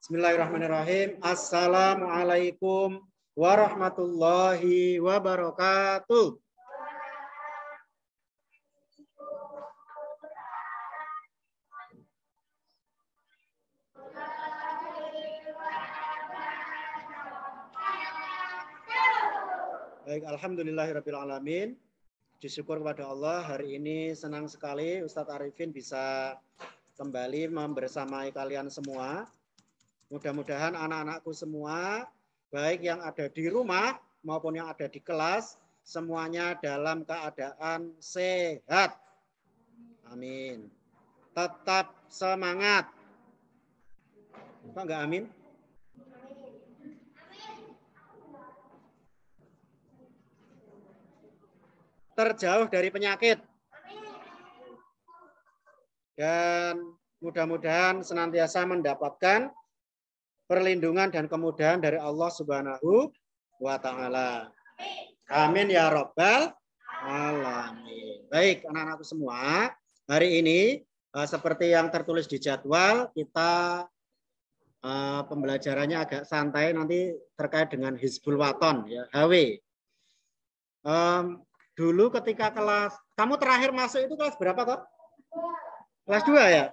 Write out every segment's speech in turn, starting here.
Bismillahirrahmanirrahim. Assalamualaikum warahmatullahi wabarakatuh. Baik, alhamdulillahirabbil alamin. Syukur kepada Allah, hari ini senang sekali Ustadz Arifin bisa kembali membersamai kalian semua. Mudah-mudahan anak-anakku semua, baik yang ada di rumah maupun yang ada di kelas, semuanya dalam keadaan sehat. Amin. Tetap semangat. Kok enggak amin? Terjauh dari penyakit. Dan mudah-mudahan senantiasa mendapatkan perlindungan dan kemudahan dari Allah Subhanahu wa Ta'ala. Amin ya Rabbal alamin. Baik, anak-anakku semua, hari ini seperti yang tertulis di jadwal, kita pembelajarannya agak santai nanti terkait dengan Hizbul Waton, ya, HW. Dulu ketika kelas, kamu terakhir masuk itu kelas berapa kok? Kelas 2 ya?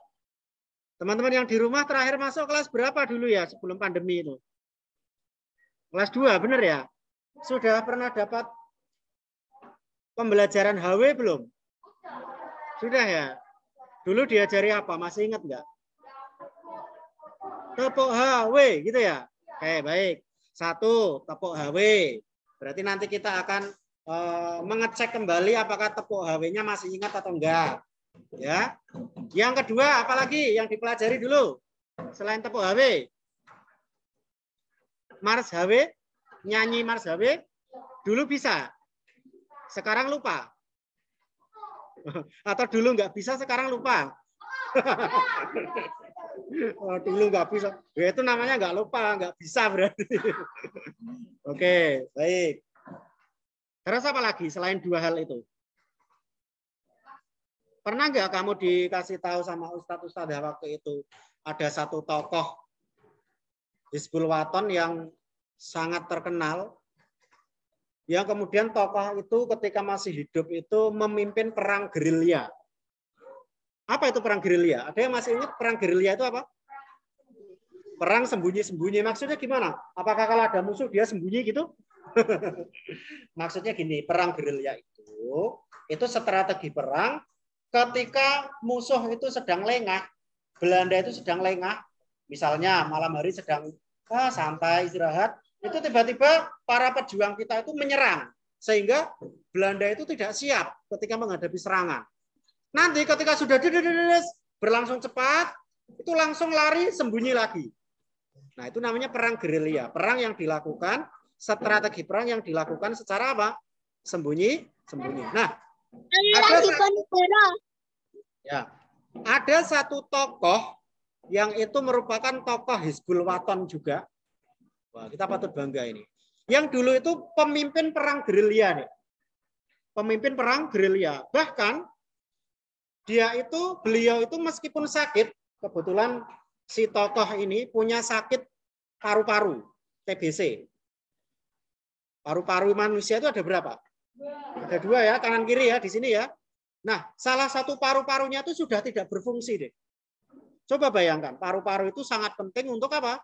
Teman-teman yang di rumah terakhir masuk kelas berapa dulu ya sebelum pandemi itu? Kelas 2, benar ya? Sudah pernah dapat pembelajaran HW belum? Sudah ya? Dulu diajari apa? Masih ingat nggak? Tepuk HW gitu ya? Oke, baik. 1, tepuk HW. Berarti nanti kita akan mengecek kembali apakah tepuk HW-nya masih ingat atau enggak. Ya. Yang kedua, apalagi yang dipelajari dulu selain tepuk HW? Mars HW, nyanyi Mars HW dulu bisa, sekarang lupa. Atau dulu nggak bisa, sekarang lupa. Oh, dulu nggak bisa, ya, itu namanya nggak lupa, nggak bisa berarti. Oke, baik. Terus apa lagi selain 2 hal itu? Pernah nggak kamu dikasih tahu sama ustadz-ustadz waktu itu ada satu tokoh Hizbul Waton yang sangat terkenal, yang kemudian tokoh itu ketika masih hidup itu memimpin perang gerilya. Apa itu perang gerilya? Ada yang masih ingat perang gerilya itu apa? Perang sembunyi-sembunyi. Maksudnya gimana? Apakah kalau ada musuh dia sembunyi gitu? Maksudnya gini, perang gerilya itu strategi perang ketika musuh itu sedang lengah, Belanda itu sedang lengah, misalnya malam hari sedang santai istirahat, itu tiba-tiba para pejuang kita itu menyerang, sehingga Belanda itu tidak siap ketika menghadapi serangan. Nanti ketika sudah berlangsung cepat, itu langsung lari sembunyi lagi. Nah, itu namanya perang gerilya, perang yang dilakukan, strategi perang yang dilakukan secara apa? Sembunyi-sembunyi. Nah, ada satu tokoh yang itu merupakan tokoh Hizbul Waton juga. Wah, kita patut bangga ini. Yang dulu itu pemimpin perang gerilya nih. Pemimpin perang gerilya. Bahkan beliau itu meskipun sakit, kebetulan si tokoh ini punya sakit paru-paru, TBC. Paru-paru manusia itu ada berapa? Ada 2 ya, kanan kiri ya, di sini ya. Nah, salah satu paru-parunya itu sudah tidak berfungsi deh. Coba bayangkan, paru-paru itu sangat penting untuk apa?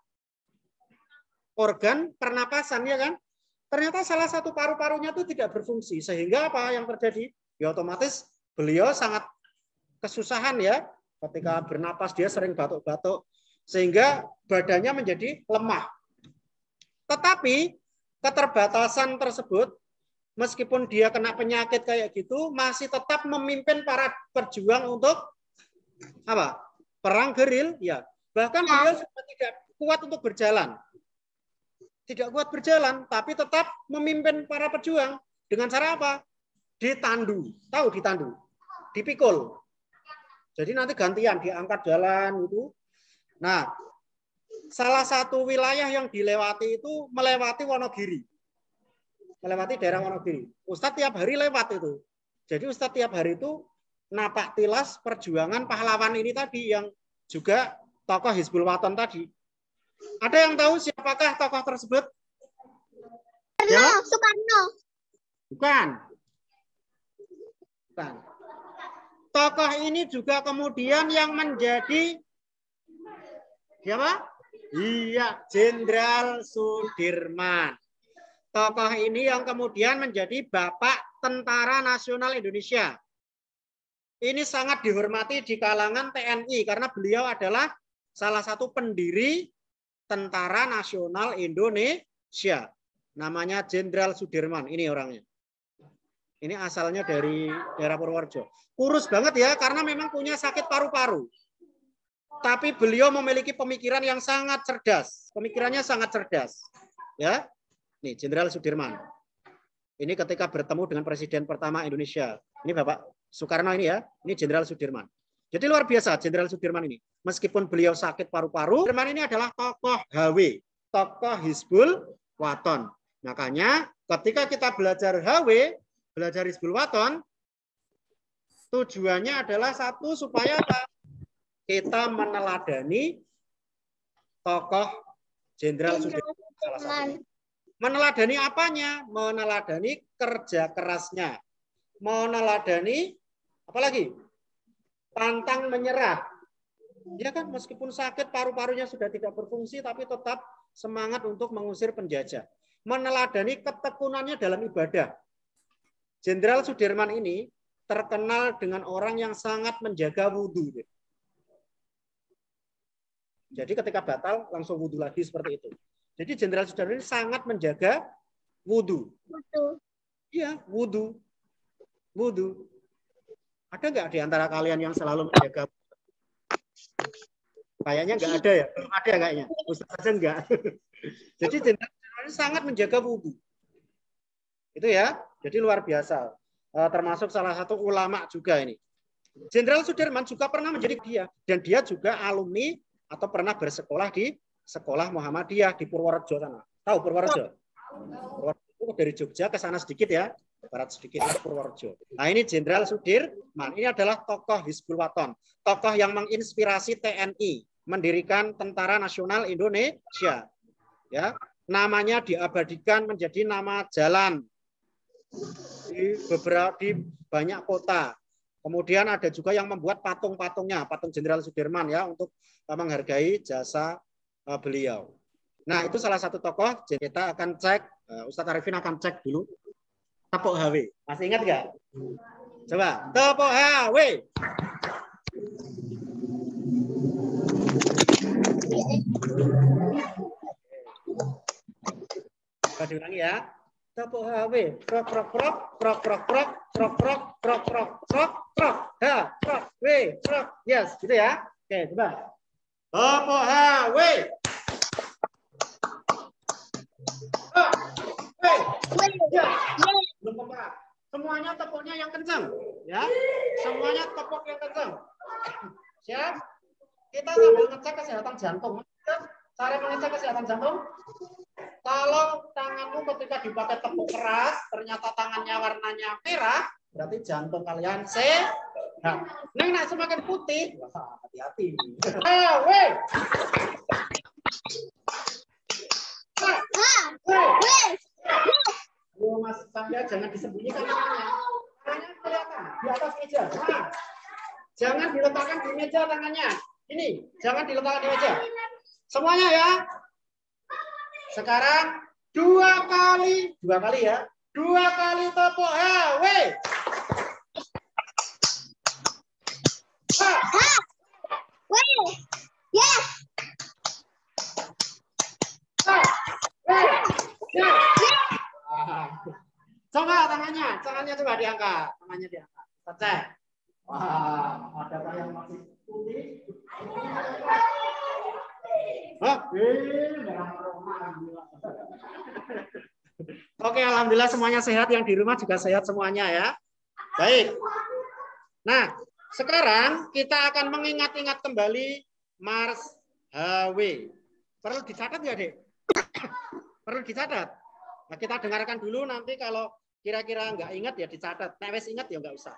Organ pernapasan, ya kan? Ternyata salah satu paru-parunya itu tidak berfungsi. Sehingga apa yang terjadi? Ya otomatis beliau sangat kesusahan ya. Ketika bernapas dia sering batuk-batuk. Sehingga badannya menjadi lemah. Tetapi keterbatasan tersebut, meskipun dia kena penyakit kayak gitu, masih tetap memimpin para pejuang untuk apa? Perang geril, ya. Bahkan beliau sudah tidak kuat untuk berjalan. Tidak kuat berjalan, tapi tetap memimpin para pejuang. Dengan cara apa? Ditandu. Tahu ditandu? Dipikul. Jadi nanti gantian, diangkat jalan itu. Nah, salah satu wilayah yang dilewati itu melewati Wonogiri. Melewati daerah Wonogiri. Ustadz tiap hari lewat itu. Jadi Ustadz tiap hari itu napak tilas perjuangan pahlawan ini tadi yang juga tokoh Hizbul Waton tadi. Ada yang tahu siapakah tokoh tersebut? Soekarno. Bukan. Bukan. Tokoh ini juga kemudian yang menjadi siapa? Iya, Jenderal Sudirman. Tokoh ini yang kemudian menjadi Bapak Tentara Nasional Indonesia. Ini sangat dihormati di kalangan TNI karena beliau adalah salah satu pendiri Tentara Nasional Indonesia. Namanya Jenderal Sudirman. Ini orangnya. Ini asalnya dari daerah Purworejo. Kurus banget ya, karena memang punya sakit paru-paru. Tapi beliau memiliki pemikiran yang sangat cerdas. Pemikirannya sangat cerdas. Ya, nih Jenderal Sudirman. Ini ketika bertemu dengan Presiden pertama Indonesia. Ini Bapak Soekarno ini ya. Ini Jenderal Sudirman. Jadi luar biasa Jenderal Sudirman ini. Meskipun beliau sakit paru-paru, Sudirman ini adalah tokoh HW, tokoh Hizbul Waton. Makanya ketika kita belajar HW, belajar Hizbul Waton, tujuannya adalah satu, supaya kita meneladani tokoh Jenderal Sudirman. Meneladani apanya? Meneladani kerja kerasnya. Meneladani apa lagi? Pantang menyerah. Ya kan, meskipun sakit paru-parunya sudah tidak berfungsi, tapi tetap semangat untuk mengusir penjajah. Meneladani ketekunannya dalam ibadah. Jenderal Sudirman ini terkenal dengan orang yang sangat menjaga wudhu. Jadi ketika batal langsung wudhu lagi seperti itu. Jadi Jenderal Sudirman ini sangat menjaga wudhu. Iya, wudhu. Wudhu. Ada nggak di antara kalian yang selalu menjaga wudhu? Kayaknya nggak ada ya. Belum ada kayaknya. Ustaz aja enggak. Jadi Jenderal Sudirman ini sangat menjaga wudhu. Itu ya. Jadi luar biasa. Termasuk salah satu ulama juga ini. Jenderal Sudirman juga pernah menjadi dia. Dan dia juga alumni atau pernah bersekolah di Sekolah Muhammadiyah di Purworejo sana. Tahu Purworejo? Purworejo dari Jogja ke sana sedikit ya. Barat sedikit itu Purworejo. Nah ini Jenderal Sudirman. Ini adalah tokoh Hizbul Waton. Tokoh yang menginspirasi TNI. Mendirikan Tentara Nasional Indonesia. Ya, namanya diabadikan menjadi nama jalan di banyak kota. Kemudian ada juga yang membuat patung-patungnya, patung Jenderal Sudirman ya, untuk menghargai jasa beliau. Nah, itu salah satu tokoh. Jadi kita akan cek, Ustadz Arifin akan cek dulu. Tepuk HW. Masih ingat nggak? Coba, tepuk HW. Coba diulangi ya. Tepuk HW. Prok, prok, prok, prok, prok, prok, prok, prok, prok, prok, prok, prok, H, prok, W, prok. Yes, gitu ya. Oke, coba. Tepuk HW. Semuanya tepuknya yang kencang, ya. Semuanya tepuk yang kencang. Siap? Kita sambil ngecek kesehatan jantung. Cara mengecek kesehatan jantung. Kalau tanganmu ketika dipakai tepuk keras, ternyata tangannya warnanya merah, berarti jantung kalian sehat. Neng nak semakin putih, hati-hati. Mas Sangga, jangan disembunyikan tangannya. Tangannya kelihatan di atas meja. Nah, jangan diletakkan di meja tangannya. Ini, jangan diletakkan di meja. Semuanya ya. Sekarang dua kali ya. 2 kali tepuk HW. Yes. Coba tangannya coba diangkat, tangannya diangkat. Kita cek. Wah, ada yang masih putih. Oke, alhamdulillah semuanya sehat, yang di rumah juga sehat semuanya ya. Baik. Nah, sekarang kita akan mengingat-ingat kembali Mars HW. Perlu dicatat nggak, Dek? Perlu dicatat. Nah, kita dengarkan dulu, nanti kalau kira-kira nggak ingat ya dicatat. Nah, wes ingat ya nggak usah.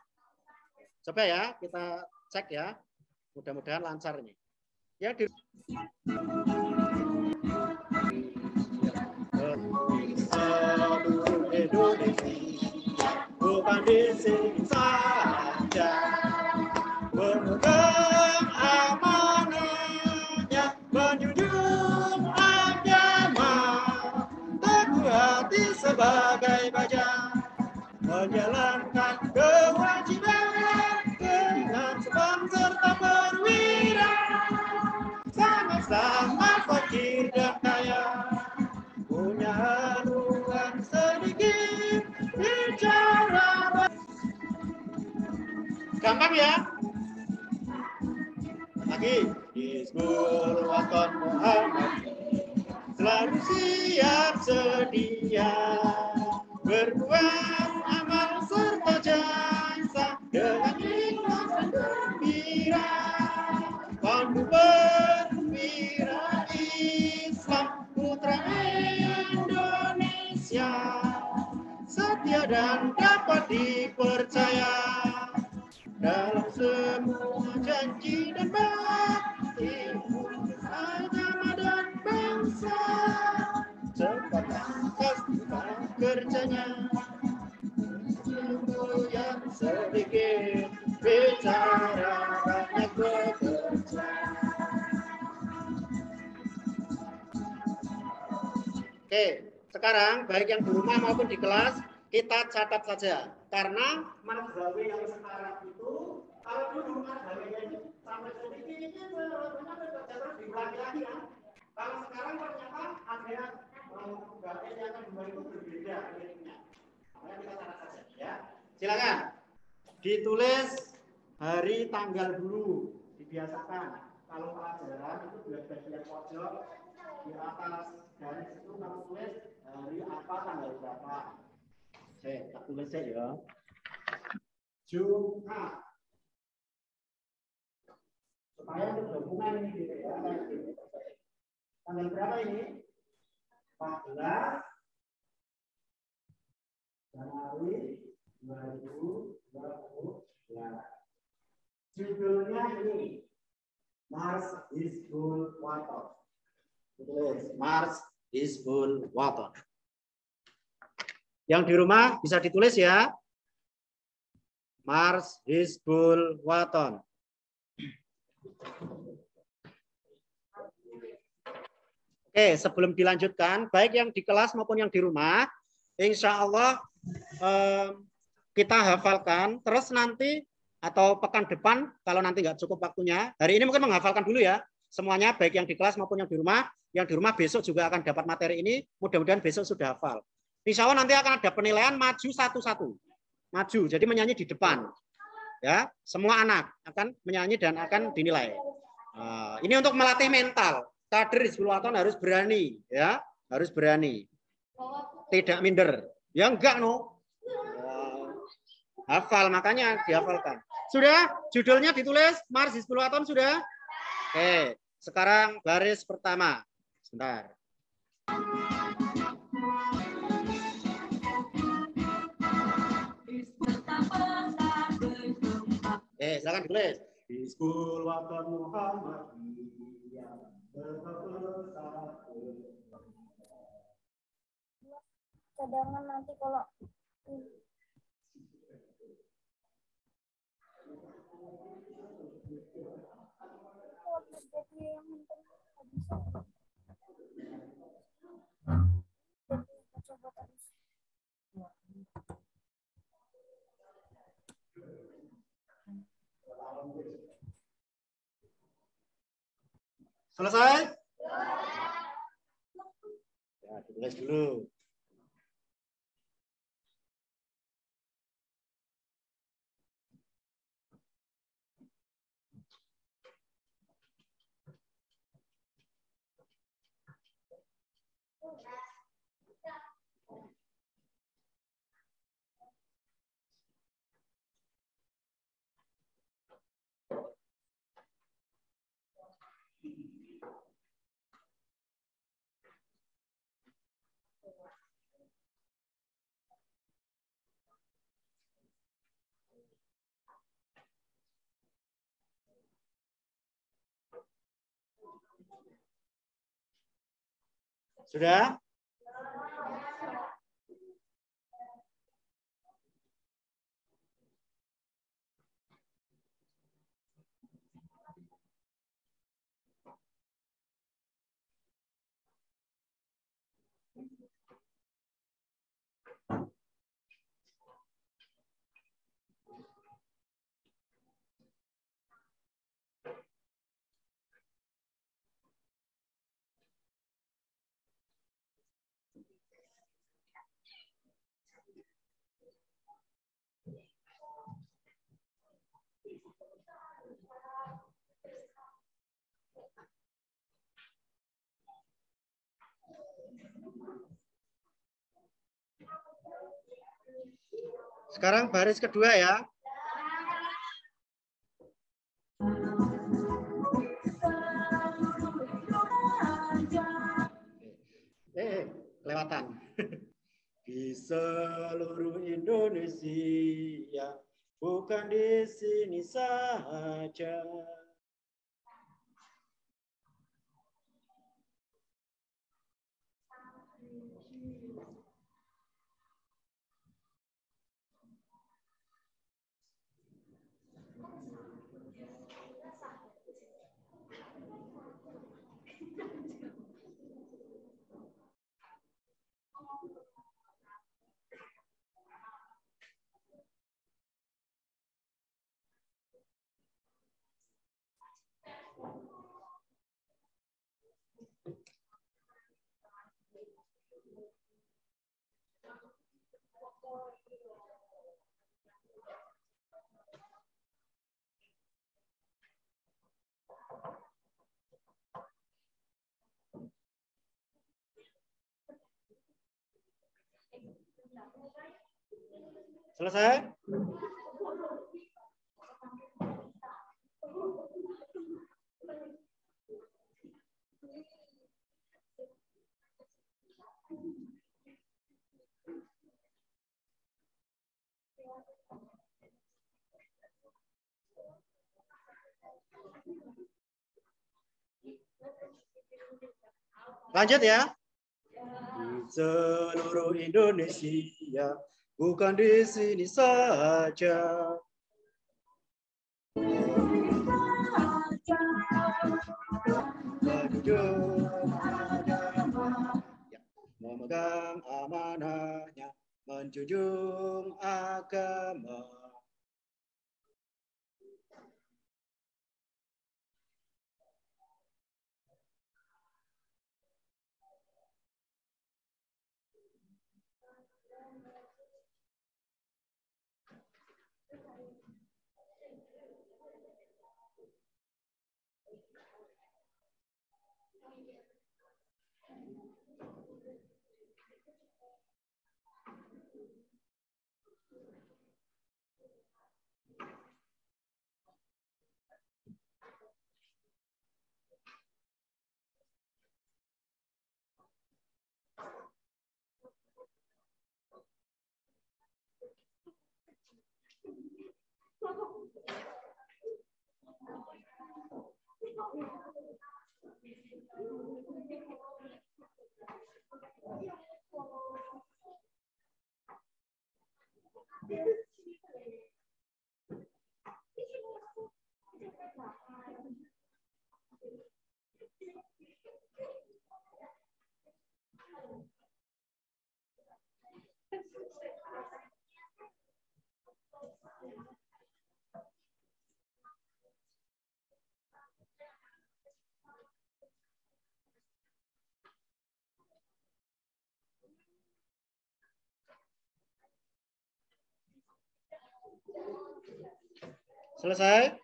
Coba ya, kita cek ya. Mudah-mudahan lancar ini. Ya, di saja memegang amanahnya, menjunjung agama, teguh hati sebagai baja, menjalankan kewajiban dengan sebab serta perwira, sama-sama fakir dan kaya, punya haluan sedikit bicara. Gampang ya? Lagi. Hizbul Wathan Muhammad selalu siap sedia berbuat amal serta jasa dengan ikhlas dan gembira, pandu perwira Islam putra Indonesia, setia dan dapat dipercaya dalam semua janji dan bakti agama dan bangsa, cepat langkas dalam kerjanya, yang sedikit bicara banyak bekerja. Oke, sekarang baik yang di rumah maupun di kelas kita catat saja, karena mazhabi yang sekarang itu kalau dulu mazhabinya itu sampai sedikit itu terus diulangi lagi ya. Kalau sekarang ternyata ada yang kedua itu berbeda akhirnya. Makanya kita catat saja ya. Silakan ditulis hari tanggal dulu, dibiasakan. Kalau pelajaran itu di bagian pojok di atas garis itu kamu tulis hari apa tanggal berapa. Saya tak tulis ya. Jumat. Supaya berhubungan ini gitu ya. Tanggal berapa ini? 14 Januari 2020. Judulnya ini Mars Hizbul Wathan. Tulis Mars Hizbul Wathan. Yang di rumah bisa ditulis ya. Mars Hizbul Wathan. Oke, sebelum dilanjutkan, baik yang di kelas maupun yang di rumah, insya Allah kita hafalkan. Terus nanti atau pekan depan, kalau nanti nggak cukup waktunya, hari ini mungkin menghafalkan dulu ya. Semuanya, baik yang di kelas maupun yang di rumah. Yang di rumah besok juga akan dapat materi ini. Mudah-mudahan besok sudah hafal. Insya Allah nanti akan ada penilaian maju satu-satu. Maju, jadi menyanyi di depan. Ya, semua anak akan menyanyi dan akan dinilai. Ini untuk melatih mental. Kader Hizbul Wathan harus berani, ya, harus berani. Tidak minder. Ya enggak no. Hafal, makanya dihafalkan. Sudah? Judulnya ditulis Mars Hizbul Wathan sudah? Oke, sekarang baris pertama. Sebentar. Silakan ditulis. Hizbul Wathan Muhammadiyah. Cadangan nanti kalau selesai? Ya, ditulis dulu. Sudah? Sekarang baris kedua ya. Kelewatan. Di seluruh Indonesia, bukan di sini saja. Selesai? Lanjut ya. Di seluruh Indonesia, bukan di sini saja. Memegang amanahnya, menjunjung agama. Selesai?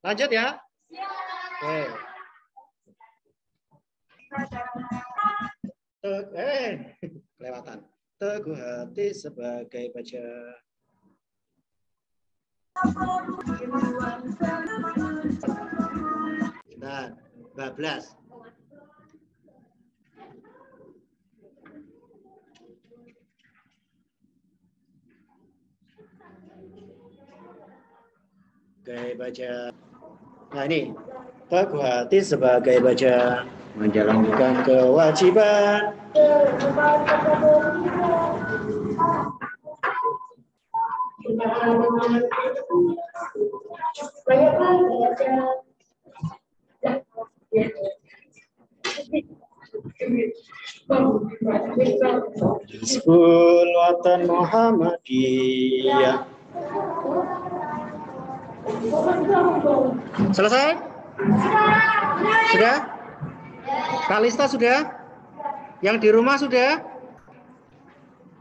Lanjut ya. Oke. Kelewatan. Teguh hati sebagai baja. Nah, 12. Sebagai baja. Nah ini, teguh hati sebagai baja, menjalankan kewajiban. Hizbul Watan Muhammadiyah. Selesai? Sudah? Kalista sudah? Yang di rumah sudah?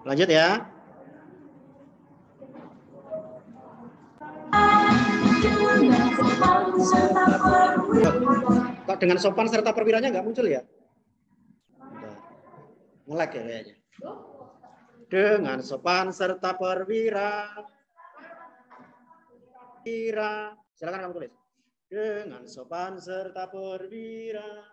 Lanjut ya. Kok dengan sopan serta perwiranya nggak muncul ya? Nge-lag ya kayaknya. Dengan sopan serta perwira. Silakan kamu tulis. Dengan sopan serta perwira.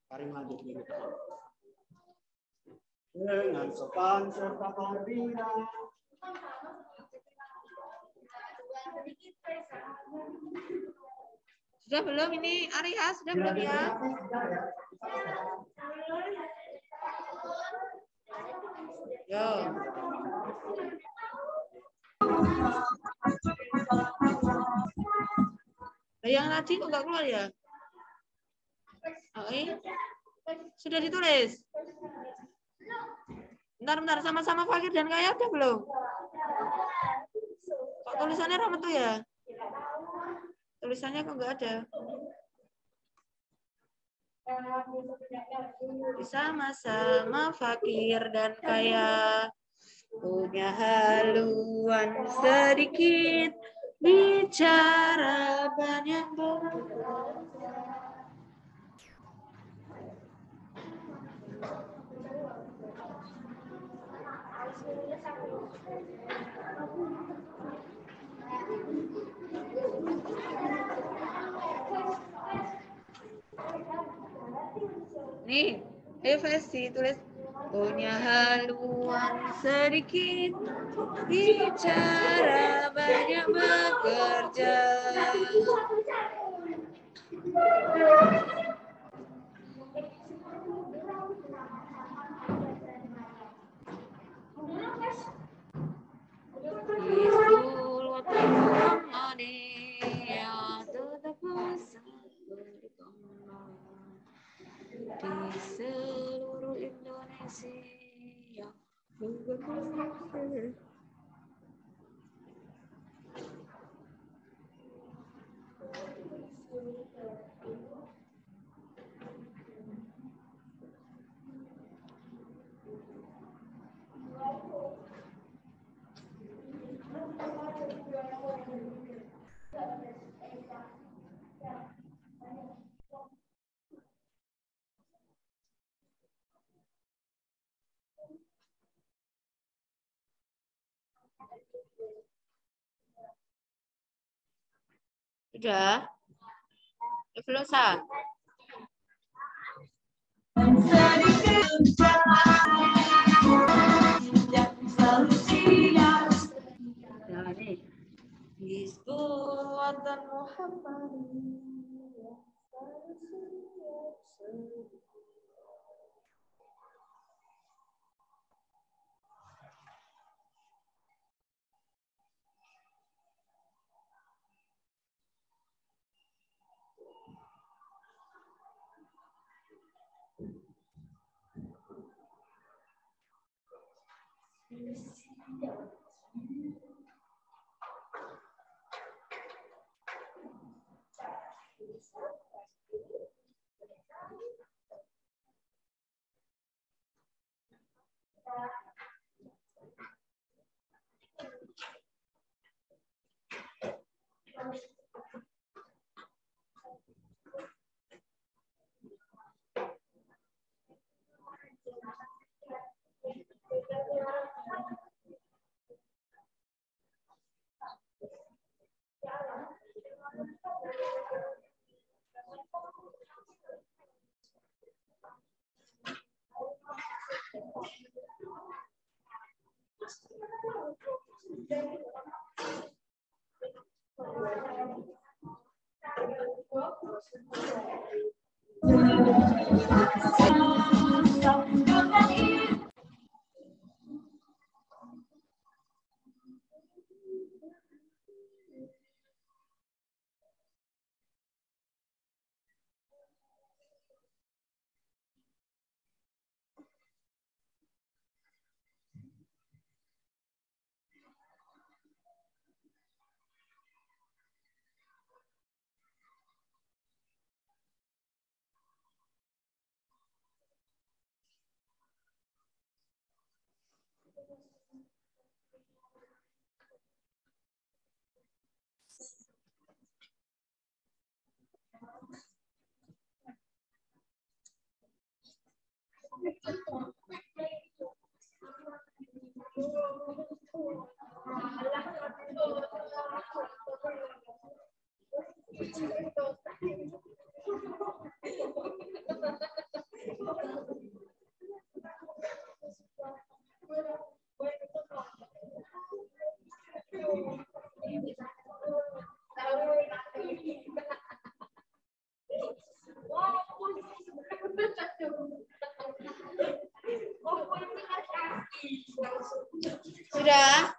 Mari lanjut dulu. Dengan sopan serta perwira. Sudah belum ini Arya? Sudah belum ya? Yo. Nah, yang tadi kok nggak keluar ya? Oke. Sudah ditulis. Bentar, sama-sama Fakir dan Kaya udah belum? Kok tulisannya Rahmat tuh ya? Tulisannya kok nggak ada? Sama-sama Fakir dan Kaya punya haluan sedikit, bicara banyak bekerja. Nih, Evesi tulis punya haluan sedikit, bicara banyak bekerja. Di seluruh Indonesia. Sudah? Belum sah? Hizbul Muhammad. Sudah?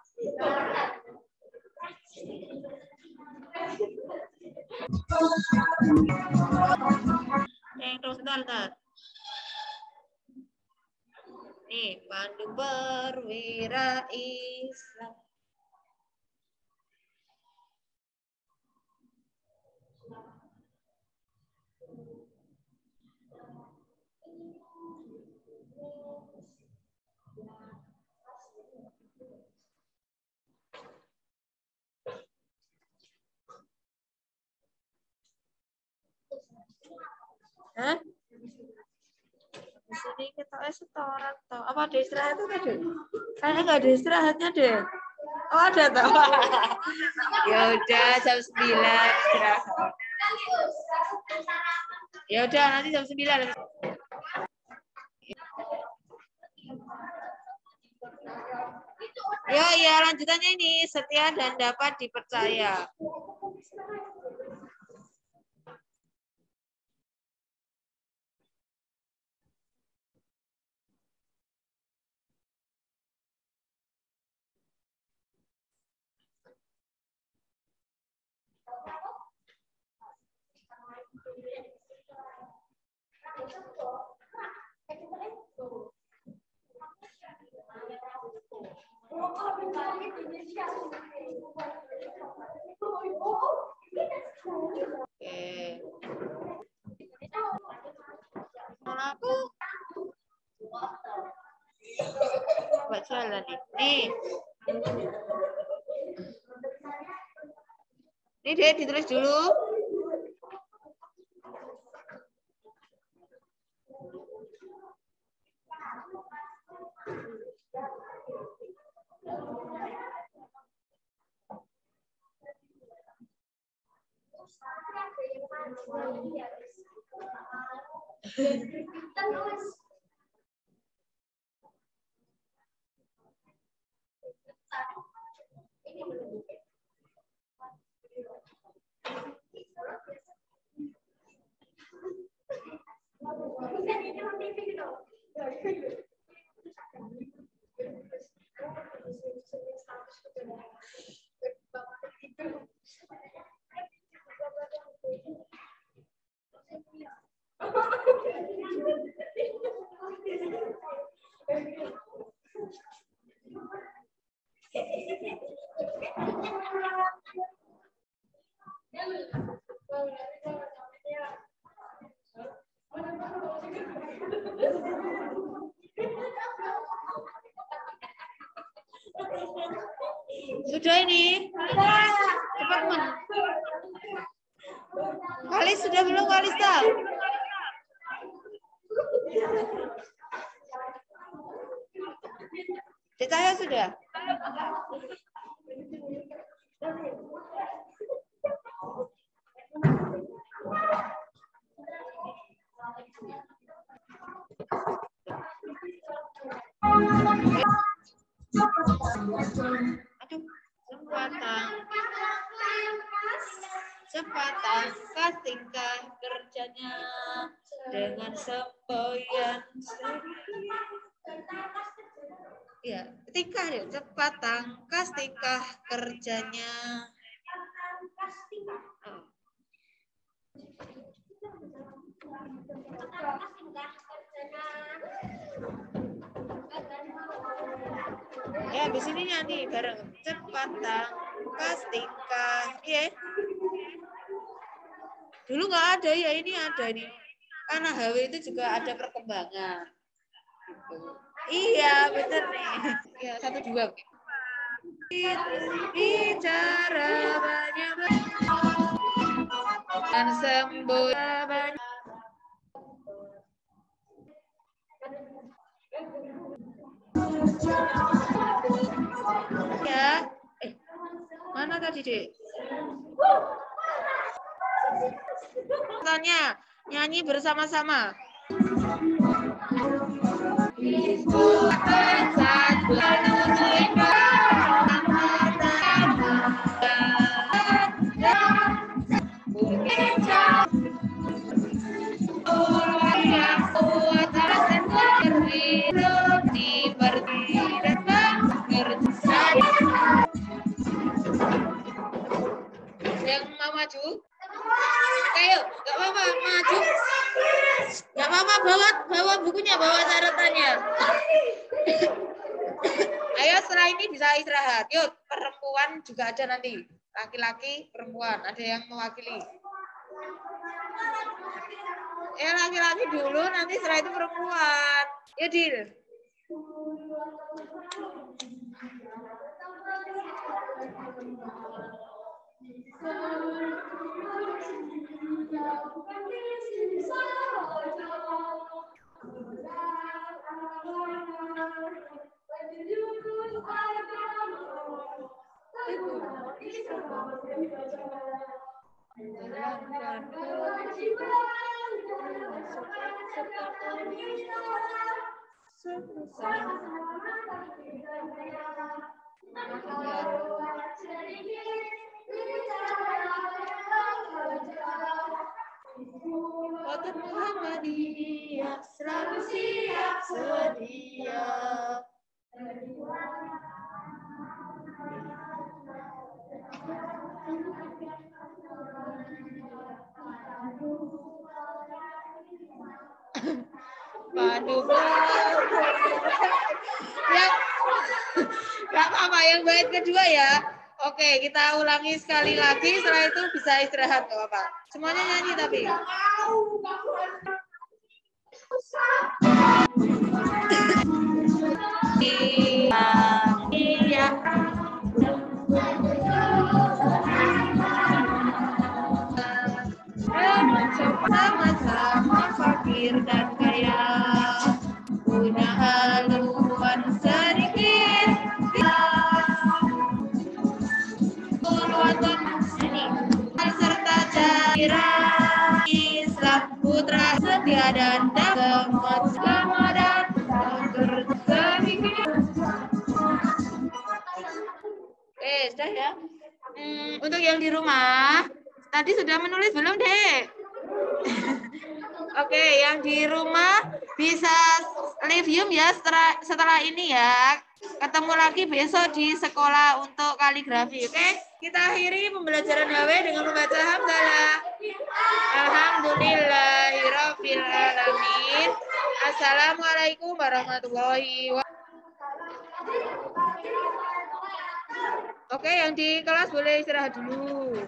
Terus ntar. Nih, pandu perwira Islam. Hah? Di sini kita setoran toh. Apa ada istirahatnya tadi? Kayaknya nggak ada istirahatnya deh. Oh ada toh. Ya udah jam 9 istirahat. Ya udah nanti jam 9. Ya ya lanjutannya ini setia dan dapat dipercaya. Aku buat jalan nih. Ini deh ditulis dulu. Sudah ini. Cepat men. Kalis sudah belum Kalis tahu? Ditanya sudah. Aduh, kesempatan. cepat angkat tingkah kerjanya dengan semboyan ya, tingkah ya, cepat tangkas tingkah kerjanya. Oh. Ya, di sini nyanyi bareng. Cepat tangkas tingkah. Iya. Dulu nggak ada ya, ini ada nih. Karena HW itu juga ada perkembangan. Gitu. Iya, bener nih. Ya, 1, 2. Bicara banyak dan sembuh banyak. Ya, mana tadi Dek? Tanya, nyanyi bersama-sama. Yang mau maju? Ayo, nggak apa-apa, maju. Nggak apa-apa, bawa bukunya, bawa catatannya. Ayo, setelah ini bisa istirahat. Yuk, perempuan juga ada nanti. Laki-laki, perempuan, ada yang mewakili. Laki-laki dulu, nanti setelah itu perempuan. Ya, Dil. Kota Muhammadiyah selalu siap sedia. Padu yang nggak apa-apa, yang bait kedua ya. Oke, kita ulangi sekali lagi, setelah itu bisa istirahat, nggak apa-apa. Semuanya nyanyi tapi. Iya. Sama-sama fakir dan kaya, punya haluan sedikit. Serta cairan Islam putra setia dan dapat dan sedikit. Sudah ya. Untuk yang di rumah, tadi sudah menulis belum, Dek? Oke, yang di rumah bisa review ya setelah ini ya. Ketemu lagi besok di sekolah untuk kaligrafi. Oke, kita akhiri pembelajaran HW dengan membaca hamdalah. Alhamdulillahirabbil alamin. Assalamualaikum warahmatullahi wabarakatuh. Oke, yang di kelas boleh istirahat dulu.